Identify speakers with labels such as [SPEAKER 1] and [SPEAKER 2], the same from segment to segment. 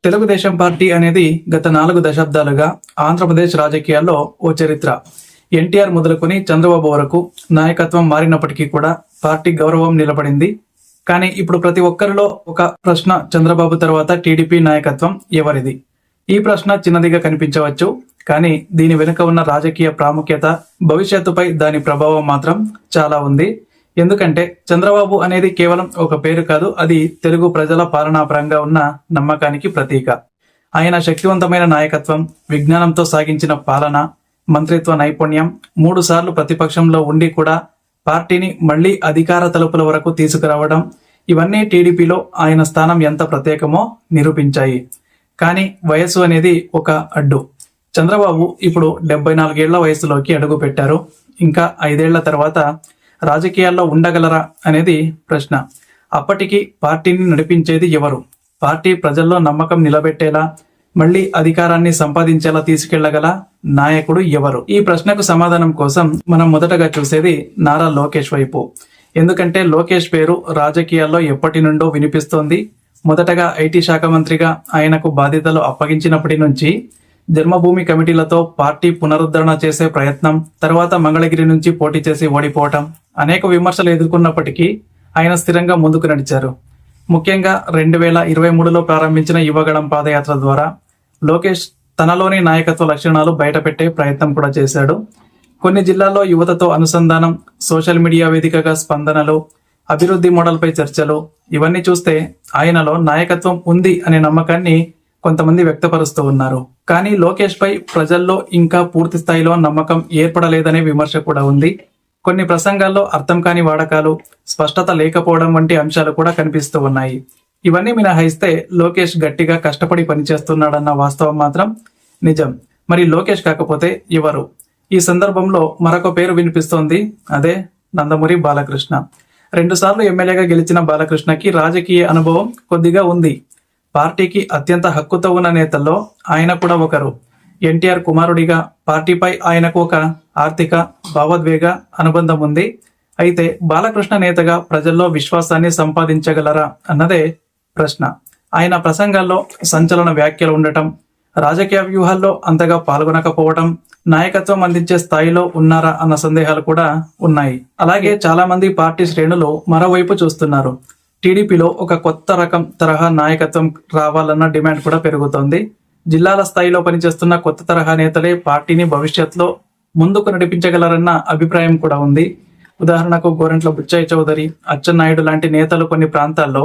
[SPEAKER 1] Telugu Desam party అనేది గత 4 దశాబ్దాలుగా ఆంధ్రప్రదేశ్ రాజకీయాల్లో ఓ చరిత్ర. ఎన్టీఆర్ మొదలుకొని చంద్రబాబు వరకు నాయకత్వం మారినప్పటికీ కూడా పార్టీ గౌరవం నిలబడింది. కానీ ఇప్పుడు ప్రతి ఒక్కరిలో ఒక ప్రశ్న, చంద్రబాబు తర్వాత టీడీపీ నాయకత్వం ఎవరిది? ఈ ప్రశ్న చిన్నదిగా కనిపించవచ్చు, కానీ దీని వెనుక ఉన్న రాజకీయ ప్రాముఖ్యత, భవిష్యత్తుపై దాని ప్రభావం మాత్రం చాలా ఉంది. ఎందుకంటే చంద్రబాబు అనేది కేవలం ఒక పేరు కాదు, అది తెలుగు ప్రజల పాలనాపరంగా ఉన్న నమ్మకానికి ప్రతీక. ఆయన శక్తివంతమైన నాయకత్వం, విజ్ఞానంతో సాగించిన పాలన, మంత్రిత్వ నైపుణ్యం, 3 సార్లు ప్రతిపక్షంలో ఉండి కూడా పార్టీని మళ్లీ అధికార తలుపుల వరకు తీసుకురావడం, ఇవన్నీ టీడీపీలో ఆయన స్థానం ఎంత ప్రత్యేకమో నిరూపించాయి. కానీ వయస్సు అనేది ఒక అడ్డు. చంద్రబాబు ఇప్పుడు 74 ఏళ్ల వయసులోకి అడుగు పెట్టారు. ఇంకా 5 ఏళ్ల తర్వాత రాజకీయాల్లో ఉండగలరా అనేది ప్రశ్న. అప్పటికి పార్టీని నడిపించేది ఎవరు? పార్టీ ప్రజల్లో నమ్మకం నిలబెట్టేలా, మళ్లీ అధికారాన్ని సంపాదించేలా తీసుకెళ్లగల నాయకుడు ఎవరు? ఈ ప్రశ్నకు సమాధానం కోసం మనం మొదటగా చూసేది నారా లోకేష్ వైపు. ఎందుకంటే లోకేష్ పేరు రాజకీయాల్లో ఎప్పటి నుండో వినిపిస్తోంది. మొదటగా ఐటీ శాఖ మంత్రిగా ఆయనకు బాధ్యతలు అప్పగించినప్పటి నుంచి జన్మభూమి కమిటీలతో పార్టీ పునరుద్ధరణ చేసే ప్రయత్నం, తర్వాత మంగళగిరి నుంచి పోటీ చేసి ఓడిపోవటం, అనేక విమర్శలు ఎదుర్కొన్నప్పటికీ ఆయన స్థిరంగా ముందుకు నడిచారు. ముఖ్యంగా 2023లో ప్రారంభించిన యువగళం పాదయాత్ర ద్వారా లోకేష్ తనలోని నాయకత్వ లక్షణాలు బయటపెట్టే ప్రయత్నం కూడా చేశాడు. కొన్ని జిల్లాల్లో యువతతో అనుసంధానం, సోషల్ మీడియా వేదికగా స్పందనలు, అభివృద్ధి మోడల్పై చర్చలు, ఇవన్నీ చూస్తే ఆయనలో నాయకత్వం ఉంది అనే నమ్మకాన్ని కొంతమంది వ్యక్తపరుస్తూ ఉన్నారు. కానీ లోకేష్ పై ప్రజల్లో ఇంకా పూర్తి స్థాయిలో నమ్మకం ఏర్పడలేదనే విమర్శ కూడా ఉంది. కొన్ని ప్రసంగాల్లో అర్థం కాని వాడకాలు, స్పష్టత లేకపోవడం వంటి అంశాలు కూడా కనిపిస్తూ ఉన్నాయి. ఇవన్నీ మినహాయిస్తే లోకేష్ గట్టిగా కష్టపడి పనిచేస్తున్నాడన్న వాస్తవం మాత్రం నిజం. మరి లోకేష్ కాకపోతే ఎవరు? ఈ సందర్భంలో మరొక పేరు వినిపిస్తోంది, అదే నందమూరి బాలకృష్ణ. 2 సార్లు ఎమ్మెల్యేగా గెలిచిన బాలకృష్ణకి రాజకీయ అనుభవం కొద్దిగా ఉంది. పార్టీకి అత్యంత హక్కుతో ఉన్న నేతల్లో ఆయన కూడా ఒకరు. ఎన్టీఆర్ కుమారుడిగా పార్టీపై ఆయనకు ఒక ఆర్థిక, భావోద్వేగ అనుబంధం ఉంది. అయితే బాలకృష్ణ నేతగా ప్రజల్లో విశ్వాసాన్ని సంపాదించగలరా అన్నదే ప్రశ్న. ఆయన ప్రసంగాల్లో సంచలన వ్యాఖ్యలు ఉండటం, రాజకీయ వ్యూహాల్లో అంతగా పాల్గొనకపోవటం, నాయకత్వం అందించే స్థాయిలో ఉన్నారా అన్న సందేహాలు కూడా ఉన్నాయి. అలాగే చాలా మంది పార్టీ శ్రేణులు మరోవైపు చూస్తున్నారు. టీడీపీలో ఒక కొత్త రకం తరహా నాయకత్వం రావాలన్న డిమాండ్ కూడా పెరుగుతోంది. జిల్లాల స్థాయిలో పనిచేస్తున్న కొత్త తరహా నేతలే పార్టీని భవిష్యత్తులో ముందుకు నడిపించగలరన్న అభిప్రాయం కూడా ఉంది. ఉదాహరణకు గోరంట్ల బుచ్చయ్య చౌదరి, అచ్చెన్నాయుడు లాంటి నేతలు కొన్ని ప్రాంతాల్లో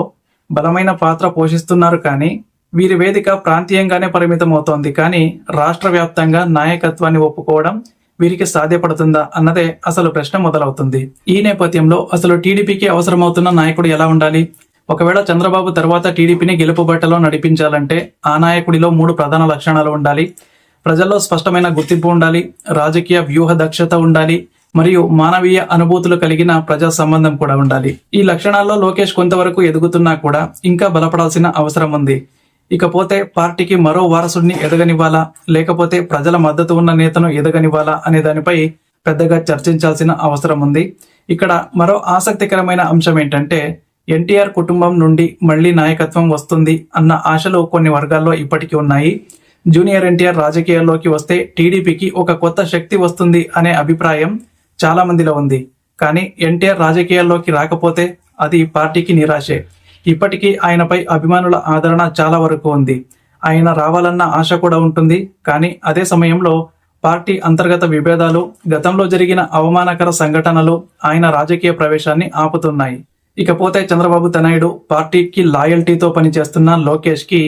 [SPEAKER 1] బలమైన పాత్ర పోషిస్తున్నారు. కానీ వీరి వేదిక ప్రాంతీయంగానే పరిమితం అవుతోంది. కానీ రాష్ట్ర వ్యాప్తంగా నాయకత్వాన్ని ఒప్పుకోవడం వీరికి సాధ్యపడుతుందా అన్నదే అసలు ప్రశ్న మొదలవుతుంది. ఈ నేపథ్యంలో అసలు టీడీపీకి అవసరమవుతున్న నాయకుడు ఎలా ఉండాలి? ఒకవేళ చంద్రబాబు తర్వాత టీడీపీని గెలుపు బాటలో నడిపించాలంటే ఆ నాయకుడిలో 3 ప్రధాన లక్షణాలు ఉండాలి. ప్రజల్లో స్పష్టమైన గుర్తింపు ఉండాలి, రాజకీయ వ్యూహ దక్షత ఉండాలి, మరియు మానవీయ అనుభూతులు కలిగిన ప్రజా సంబంధం కూడా ఉండాలి. ఈ లక్షణాల్లో లోకేష్ కొంతవరకు ఎదుగుతున్నా కూడా ఇంకా బలపడాల్సిన అవసరం ఉంది. ఇకపోతే పార్టీకి మరో వారసుడిని ఎదగనివ్వాలా, లేకపోతే ప్రజల మద్దతు ఉన్న నేతను ఎదగనివ్వాలా అనే దానిపై పెద్దగా చర్చించాల్సిన అవసరం ఉంది. ఇక్కడ మరో ఆసక్తికరమైన అంశం ఏంటంటే, ఎన్టీఆర్ కుటుంబం నుండి మళ్లీ నాయకత్వం వస్తుంది అన్న ఆశలు కొన్ని వర్గాల్లో ఇప్పటికీ ఉన్నాయి. జూనియర్ ఎన్టీఆర్ రాజకీయాల్లోకి వస్తే టీడీపీకి ఒక కొత్త శక్తి వస్తుంది అనే అభిప్రాయం చాలా మందిలో ఉంది. కానీ ఎన్టీఆర్ రాజకీయాల్లోకి రాకపోతే అది పార్టీకి నిరాశే. ఇప్పటికీ ఆయనపై అభిమానుల ఆదరణ చాలా వరకు ఉంది. ఆయన రావాలన్న ఆశ కూడా ఉంటుంది. కానీ అదే సమయంలో పార్టీ అంతర్గత విభేదాలు, గతంలో జరిగిన అవమానకర సంఘటనలు ఆయన రాజకీయ ప్రవేశాన్ని ఆపుతున్నాయి. ఇకపోతే చంద్రబాబు తనయుడు, పార్టీకి లాయల్టీతో పనిచేస్తున్న లోకేష్ కి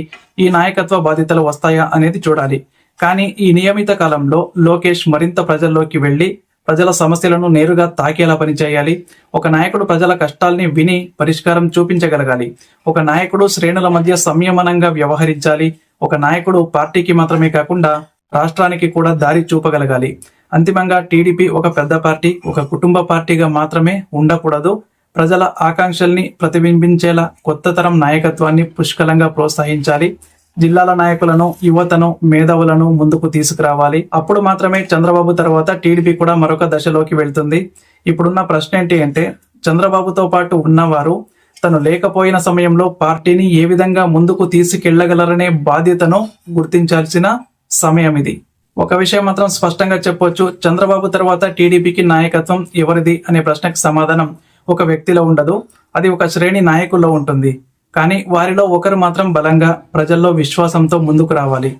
[SPEAKER 1] ఈ నాయకత్వ బాధ్యతలు వస్తాయా అనేది చూడాలి. కానీ ఈ నియమిత కాలంలో లోకేష్ మరింత ప్రజల్లోకి వెళ్లి ప్రజల సమస్యలను నేరుగా తాకేలా పనిచేయాలి. ఒక నాయకుడు ప్రజల కష్టాల్ని విని పరిష్కారం చూపించగలగాలి. ఒక నాయకుడు శ్రేణుల మధ్య సంయమనంగా వ్యవహరించాలి. ఒక నాయకుడు పార్టీకి మాత్రమే కాకుండా రాష్ట్రానికి కూడా దారి చూపగలగాలి. అంతిమంగా టీడీపీ ఒక పెద్ద పార్టీ, ఒక కుటుంబ పార్టీగా మాత్రమే ఉండకూడదు. ప్రజల ఆకాంక్షల్ని ప్రతిబింబించేలా కొత్త తరం నాయకత్వాన్ని పుష్కలంగా ప్రోత్సహించాలి. జిల్లాల నాయకులను, యువతను, మేధావులను ముందుకు తీసుకురావాలి. అప్పుడు మాత్రమే చంద్రబాబు తర్వాత టీడీపీ కూడా మరొక దశలోకి వెళ్తుంది. ఇప్పుడున్న ప్రశ్న ఏంటి అంటే, చంద్రబాబుతో పాటు ఉన్నవారు తను లేకపోయిన సమయంలో పార్టీని ఏ విధంగా ముందుకు తీసుకెళ్లగలరనే బాధ్యతను గుర్తించాల్సిన సమయం ఇది. ఒక విషయం మాత్రం స్పష్టంగా చెప్పొచ్చు, చంద్రబాబు తర్వాత టీడీపీకి నాయకత్వం ఎవరిది అనే ప్రశ్నకు సమాధానం ఒక వ్యక్తిలో ఉండదు, అది ఒక శ్రేణి నాయకుల్లో ఉంటుంది. కానీ వారిలో ఒకరు మాత్రం బలంగా ప్రజల్లో విశ్వాసంతో ముందుకు రావాలి.